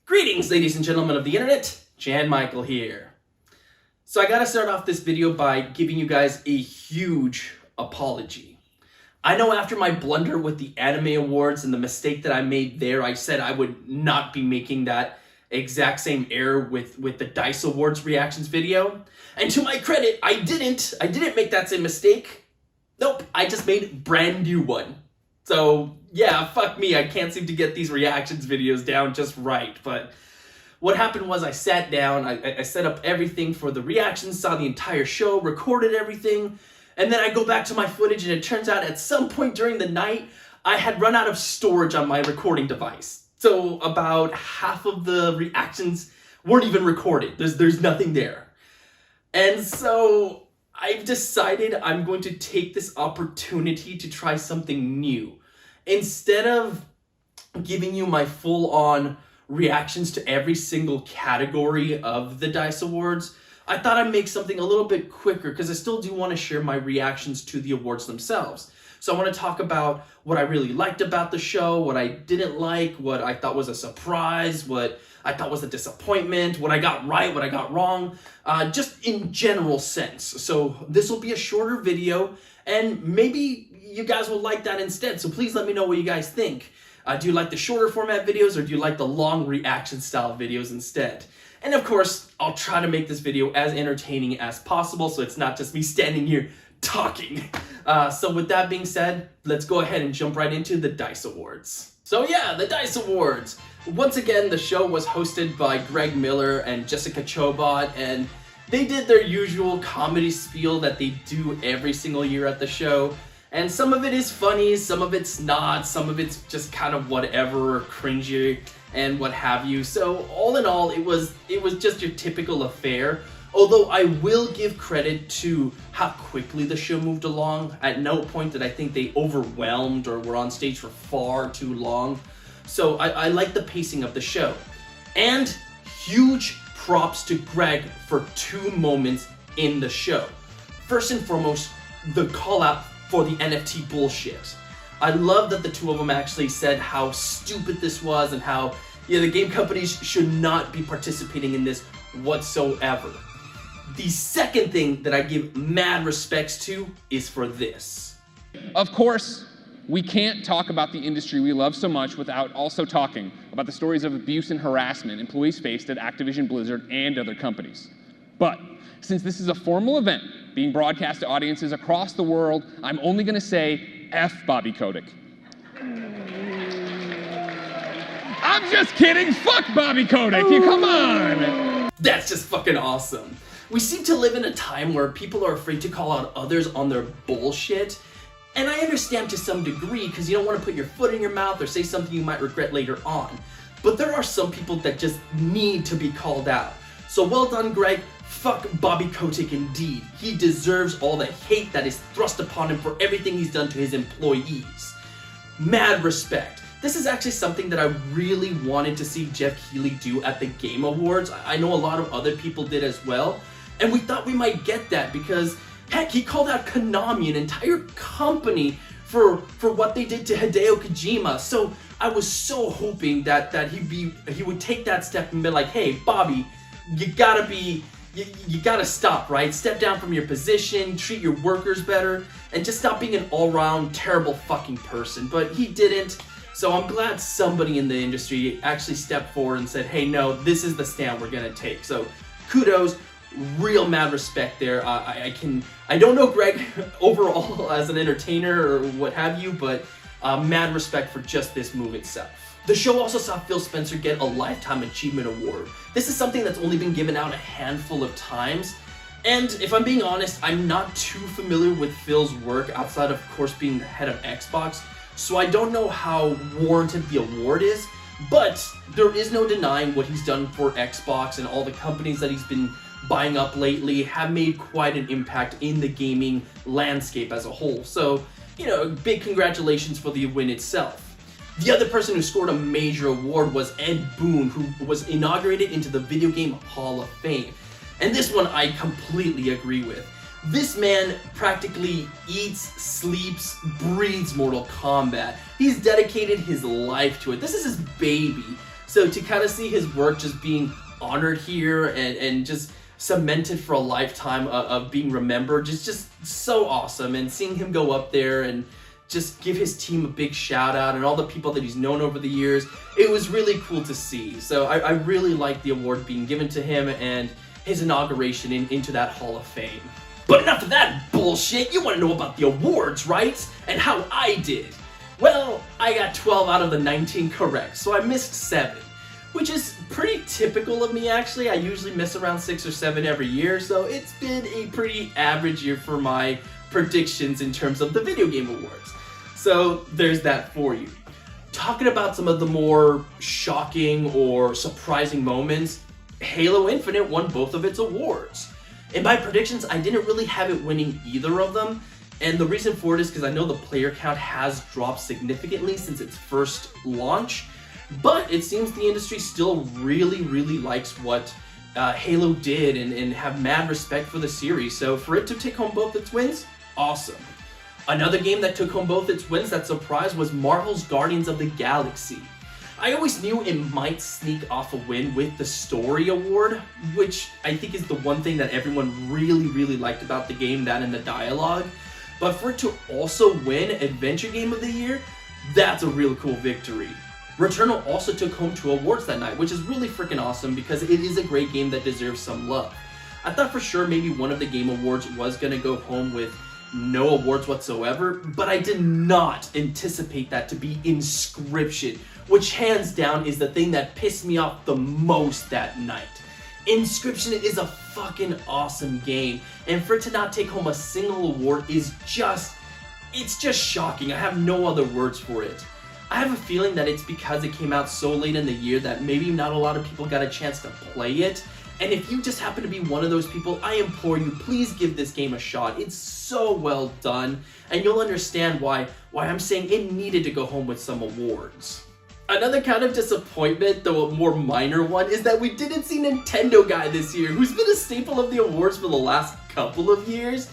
Greetings, ladies and gentlemen of the internet, Jan Michael here. So I gotta start off this video by giving you guys a huge apology. I know after my blunder with the Anime Awards and the mistake that I made there, I said I would not be making that exact same error with the DICE Awards reactions video. And to my credit, I didn't make that same mistake. Nope, I just made a brand new one. So yeah, fuck me, I can't seem to get these reactions videos down just right. But what happened was I sat down, I set up everything for the reactions, saw the entire show, recorded everything, and then I go back to my footage and it turns out at some point during the night, I had run out of storage on my recording device. So about half of the reactions weren't even recorded. There's nothing there. And so I've decided I'm going to take this opportunity to try something new. Instead of giving you my full-on reactions to every single category of the DICE Awards, I thought I'd make something a little bit quicker because I still do want to share my reactions to the awards themselves. So I want to talk about what I really liked about the show, what I didn't like, what I thought was a surprise, what I thought was a disappointment, what I got right, what I got wrong, just in general sense. So this will be a shorter video and maybe you guys will like that instead. So please let me know what you guys think. Do you like the shorter format videos or do you like the long reaction style videos instead? And of course, I'll try to make this video as entertaining as possible so it's not just me standing here talking. So with that being said, let's go ahead and jump right into the DICE Awards. So yeah, the DICE Awards. Once again, the show was hosted by Greg Miller and Jessica Chobot, and they did their usual comedy spiel that they do every single year at the show. And some of it is funny, some of it's not, some of it's just kind of whatever, cringy and what have you. So all in all, it was just your typical affair. Although I will give credit to how quickly the show moved along. At no point did I think they overwhelmed or were on stage for far too long. So I like the pacing of the show. And huge props to Greg for two moments in the show. First and foremost, the call out for the NFT bullshit. I love that the two of them actually said how stupid this was and how the game companies should not be participating in this whatsoever. The second thing that I give mad respects to is for this. Of course, we can't talk about the industry we love so much without also talking about the stories of abuse and harassment employees faced at Activision Blizzard and other companies. But since this is a formal event being broadcast to audiences across the world, I'm only going to say F Bobby Kotick. I'm just kidding, fuck Bobby Kotick, come on! That's just fucking awesome. We seem to live in a time where people are afraid to call out others on their bullshit. And I understand to some degree because you don't want to put your foot in your mouth or say something you might regret later on. But there are some people that just need to be called out. So well done, Greg. Fuck Bobby Kotick indeed. He deserves all the hate that is thrust upon him for everything he's done to his employees. Mad respect. This is actually something that I really wanted to see Jeff Keighley do at the Game Awards. I know a lot of other people did as well. And we thought we might get that because, heck, he called out Konami, an entire company, for what they did to Hideo Kojima. So I was so hoping that he would take that step and be like, hey, Bobby, you gotta stop, right? Step down from your position, treat your workers better, and just stop being an all-round terrible fucking person. But he didn't. So I'm glad somebody in the industry actually stepped forward and said, hey, no, this is the stand we're gonna take. So kudos. Real mad respect there. I don't know Greg overall as an entertainer or what have you, but mad respect for just this move itself. The show also saw Phil Spencer get a Lifetime Achievement Award. This is something that's only been given out a handful of times. And if I'm being honest, I'm not too familiar with Phil's work outside of course being the head of Xbox. So I don't know how warranted the award is, but there is no denying what he's done for Xbox, and all the companies that he's been buying up lately have made quite an impact in the gaming landscape as a whole. So, big congratulations for the win itself. The other person who scored a major award was Ed Boon, who was inaugurated into the Video Game Hall of Fame. And this one I completely agree with. This man practically eats, sleeps, breathes Mortal Kombat. He's dedicated his life to it. This is his baby. So to kind of see his work just being honored here and just cemented for a lifetime of being remembered, just so awesome. And seeing him go up there and just give his team a big shout out and all the people that he's known over the years, it was really cool to see. So I really like the award being given to him and his inauguration into that Hall of Fame. But enough of that bullshit. You want to know about the awards, right? And how I did. Well, I got 12 out of the 19 correct, so I missed 7, which is pretty typical of me actually. I usually miss around 6 or 7 every year, so it's been a pretty average year for my predictions in terms of the video game awards. So there's that for you. Talking about some of the more shocking or surprising moments, Halo Infinite won both of its awards. In my predictions, I didn't really have it winning either of them, and the reason for it is because I know the player count has dropped significantly since its first launch, but it seems the industry still really likes what Halo did and have mad respect for the series, so for it to take home both its wins, awesome. Another game that took home both its wins that surprised was Marvel's Guardians of the Galaxy. I always knew it might sneak off a win with the Story Award, which I think is the one thing that everyone really liked about the game, that and the dialogue. But for it to also win Adventure Game of the Year, that's a real cool victory. Returnal also took home 2 awards that night, which is really freaking awesome because it is a great game that deserves some love. I thought for sure maybe one of the game awards was going to go home with no awards whatsoever, but I did not anticipate that to be Inscryption, which hands down is the thing that pissed me off the most that night. Inscryption is a fucking awesome game, and for it to not take home a single award is it's just shocking. I have no other words for it. I have a feeling that it's because it came out so late in the year that maybe not a lot of people got a chance to play it. And if you just happen to be one of those people, I implore you, please give this game a shot. It's so well done, and you'll understand why I'm saying it needed to go home with some awards. Another kind of disappointment, though a more minor one, is that we didn't see Nintendo Guy this year, who's been a staple of the awards for the last couple of years.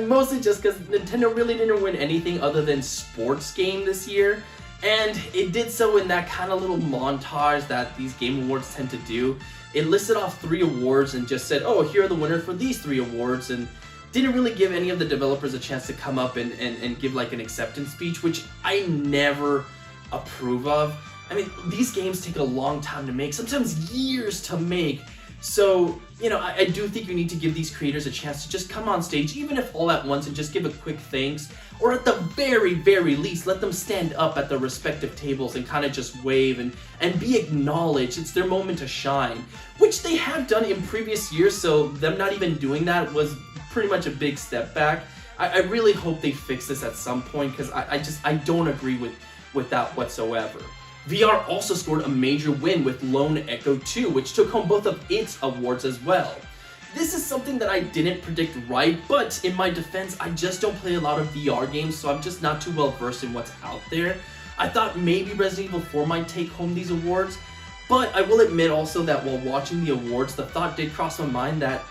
Mostly just because Nintendo really didn't win anything other than sports game this year. And it did so in that kind of little montage that these game awards tend to do. It listed off 3 awards and just said, oh, here are the winners for these 3 awards, and didn't really give any of the developers a chance to come up and give like an acceptance speech, which I never approve of. I mean, these games take a long time to make, sometimes years to make. So, you know, I do think you need to give these creators a chance to just come on stage, even if all at once, and just give a quick thanks. Or at the very least, let them stand up at their respective tables and kind of just wave and be acknowledged. It's their moment to shine, which they have done in previous years, so them not even doing that was pretty much a big step back. I really hope they fix this at some point, because I don't agree with that whatsoever. VR also scored a major win with Lone Echo 2, which took home both of its awards as well. This is something that I didn't predict right, but in my defense, I just don't play a lot of VR games, so I'm just not too well versed in what's out there. I thought maybe Resident Evil 4 might take home these awards, but I will admit also that while watching the awards, the thought did cross my mind that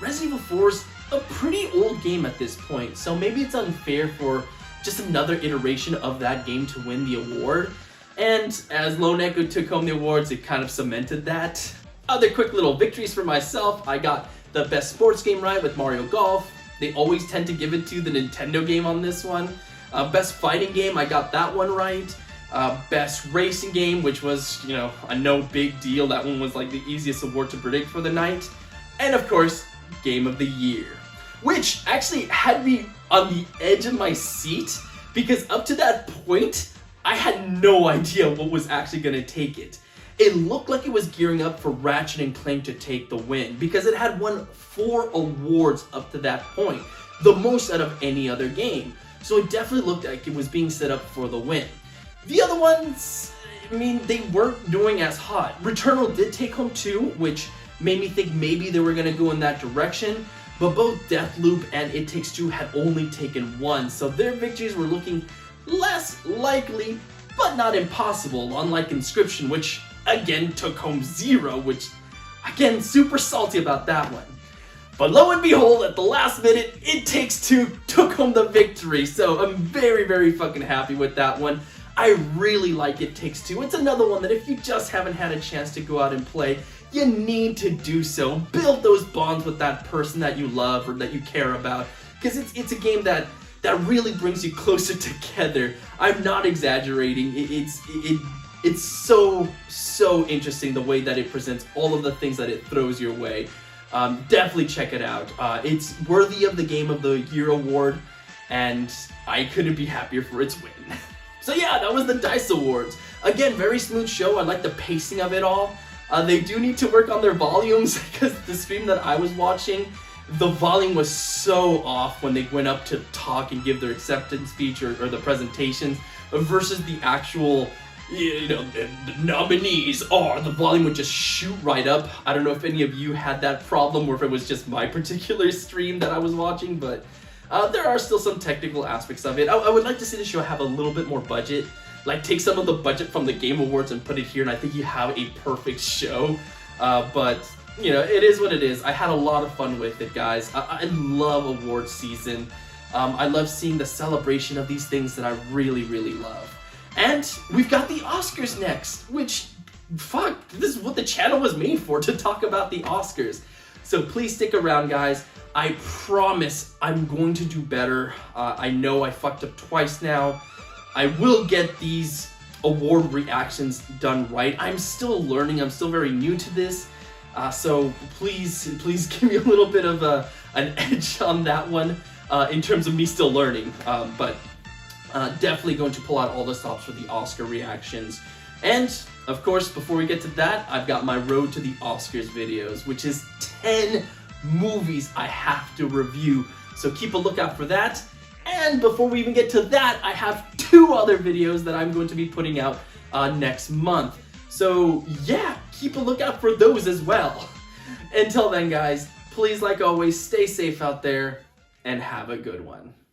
Resident Evil 4 is a pretty old game at this point, so maybe it's unfair for just another iteration of that game to win the award. And as Lone Echo took home the awards, it kind of cemented that. Other quick little victories for myself. I got the best sports game right with Mario Golf. They always tend to give it to the Nintendo game on this one. Best fighting game, I got that one right. Best racing game, which was, you know, a no big deal. That one was like the easiest award to predict for the night. And of course, Game of the Year, which actually had me on the edge of my seat, because up to that point, I had no idea what was actually going to take it. It looked like it was gearing up for Ratchet & Clank to take the win, because it had won 4 awards up to that point, the most out of any other game. So it definitely looked like it was being set up for the win. The other ones, I mean, they weren't doing as hot. Returnal did take home 2, which made me think maybe they were going to go in that direction, but both Deathloop and It Takes Two had only taken 1, so their victories were looking less likely, but not impossible, unlike Inscryption, which again took home 0, which, again, super salty about that one. But lo and behold, at the last minute, It Takes Two took home the victory, so I'm very fucking happy with that one. I really like It Takes Two. It's another one that if you just haven't had a chance to go out and play, you need to do so. Build those bonds with that person that you love or that you care about, because it's a game that really brings you closer together. I'm not exaggerating. It's so interesting the way that it presents all of the things that it throws your way. Definitely check it out. It's worthy of the Game of the Year award, and I couldn't be happier for its win. So yeah, that was the DICE Awards. Again, very smooth show. I like the pacing of it all. They do need to work on their volumes, because the stream that I was watching, the volume was so off when they went up to talk and give their acceptance speech or the presentations versus the actual, the nominees are, the volume would just shoot right up. I don't know if any of you had that problem or if it was just my particular stream that I was watching, but there are still some technical aspects of it. I would like to see the show have a little bit more budget. Like, take some of the budget from the Game Awards and put it here, and I think you have a perfect show. But, it is what it is. I had a lot of fun with it, guys. I love awards season. I love seeing the celebration of these things that I really, really love. And we've got the Oscars next, which, fuck, this is what the channel was made for, to talk about the Oscars. So please stick around, guys. I promise I'm going to do better. I know I fucked up twice now. I will get these award reactions done right. I'm still learning. I'm still very new to this. So please give me a little bit of an edge on that one in terms of me still learning. But definitely going to pull out all the stops for the Oscar reactions. And, of course, before we get to that, I've got my Road to the Oscars videos, which is 10 movies I have to review. So keep a lookout for that. And before we even get to that, I have 2 other videos that I'm going to be putting out next month. So yeah, keep a lookout for those as well. Until then, guys, please, like always, stay safe out there and have a good one.